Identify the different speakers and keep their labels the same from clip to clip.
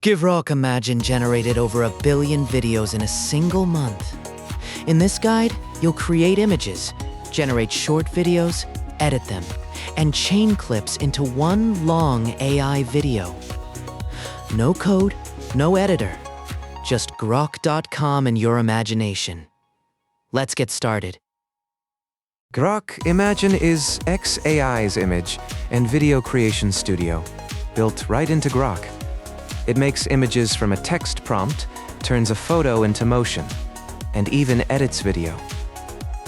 Speaker 1: Grok Imagine generated over 1 billion videos in a single month. In this guide, you'll create images, generate short videos, edit them, and chain clips into one long AI video. No code, no editor, just grok.com and your imagination. Let's get started.
Speaker 2: Grok Imagine is xAI's image and video creation studio, built right into Grok. It makes images from a text prompt, turns a photo into motion, and even edits video.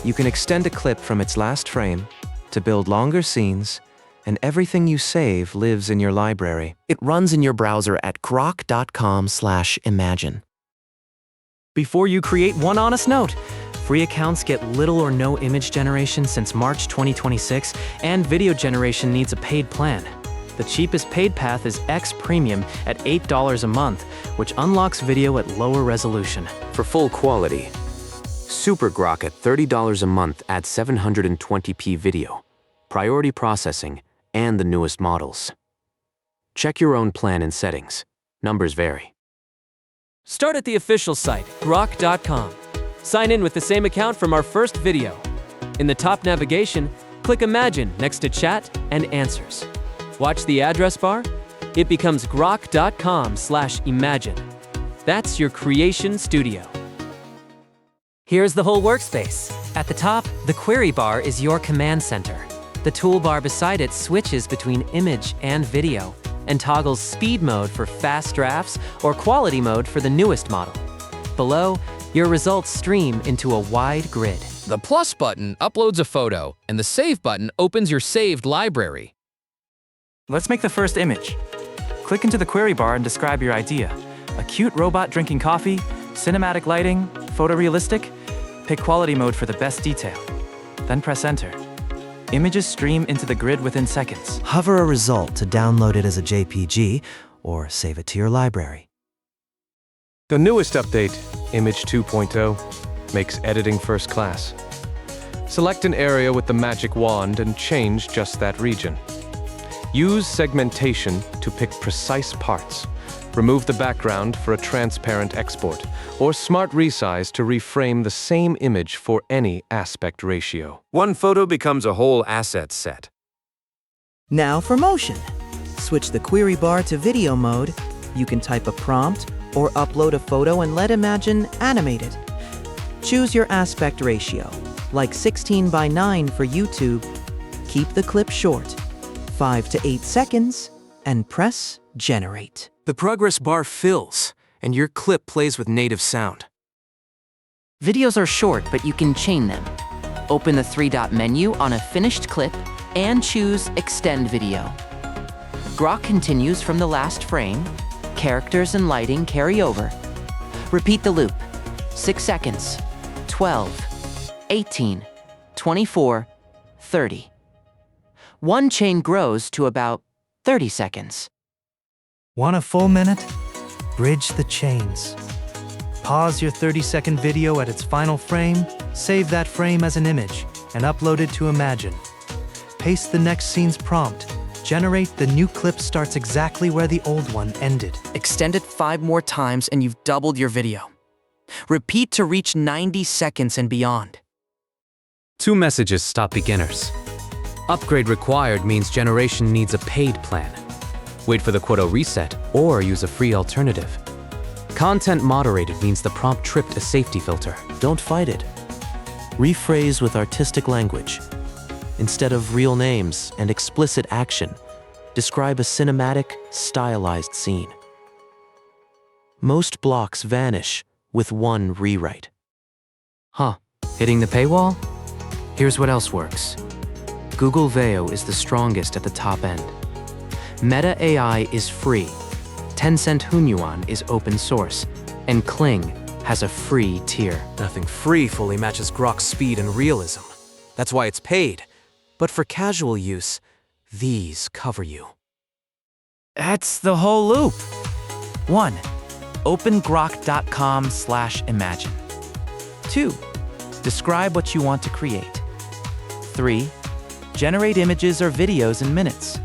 Speaker 2: You can extend a clip from its last frame to build longer scenes, and everything you save lives in your library.
Speaker 1: It runs in your browser at grok.com/imagine. Before you create, one honest note. Free accounts get little or no image generation since March 2026, and video generation needs a paid plan. The cheapest paid path is X Premium at $8 a month, which unlocks video at lower resolution.
Speaker 3: For full quality, SuperGrok at $30 a month adds 720p video, priority processing, and the newest models. Check your own plan and settings. Numbers vary.
Speaker 4: Start at the official site, grok.com. Sign in with the same account from our first video. In the top navigation, click Imagine next to Chat and Answers. Watch the address bar. It becomes grok.com/imagine. That's your creation studio. Here's the whole workspace. At the top, the query bar is your command center. The toolbar beside it switches between image and video and toggles speed mode for fast drafts or quality mode for the newest model. Below, your results stream into a wide grid.
Speaker 5: The plus button uploads a photo, and the save button opens your saved library.
Speaker 6: Let's make the first image. Click into the query bar and describe your idea. A cute robot drinking coffee, cinematic lighting, photorealistic? Pick quality mode for the best detail. Then press enter. Images stream into the grid within seconds.
Speaker 7: Hover a result to download it as a JPG or save it to your library.
Speaker 2: The newest update, Image 2.0, makes editing first class. Select an area with the magic wand and change just that region. Use Segmentation to pick precise parts. Remove the background for a transparent export, or Smart Resize to reframe the same image for any aspect ratio.
Speaker 3: One photo becomes a whole asset set.
Speaker 1: Now for motion. Switch the query bar to video mode. You can type a prompt or upload a photo and let Imagine animate it. Choose your aspect ratio, like 16:9 for YouTube. Keep the clip short, 5 to 8 seconds, and press Generate.
Speaker 2: The progress bar fills, and your clip plays with native sound.
Speaker 8: Videos are short, but you can chain them. Open the 3-dot menu on a finished clip and choose Extend Video. Grok continues from the last frame. Characters and lighting carry over. Repeat the loop. 6 seconds, 12, 18, 24, 30. One chain grows to about 30 seconds.
Speaker 7: Want a full minute? Bridge the chains. Pause your 30-second video at its final frame, save that frame as an image, and upload it to Imagine. Paste the next scene's prompt. Generate the new clip starts exactly where the old one ended.
Speaker 1: Extend it 5 more times and you've doubled your video. Repeat to reach 90 seconds and beyond.
Speaker 3: 2 messages stop beginners. Upgrade required means generation needs a paid plan. Wait for the quota reset or use a free alternative. Content moderated means the prompt tripped a safety filter.
Speaker 7: Don't fight it. Rephrase with artistic language. Instead of real names and explicit action, describe a cinematic, stylized scene. Most blocks vanish with one rewrite.
Speaker 3: Hitting the paywall? Here's what else works. Google Veo is the strongest at the top end. Meta AI is free. Tencent Hunyuan is open source. And Kling has a free tier.
Speaker 2: Nothing free fully matches Grok's speed and realism. That's why it's paid. But for casual use, these cover you.
Speaker 6: That's the whole loop. 1. Open grok.com/imagine. 2. Describe what you want to create. 3. Generate images or videos in minutes.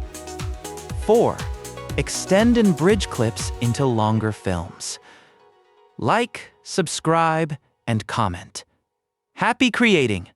Speaker 6: 4.
Speaker 7: extend and bridge clips into longer films. Like, subscribe, and comment. Happy creating!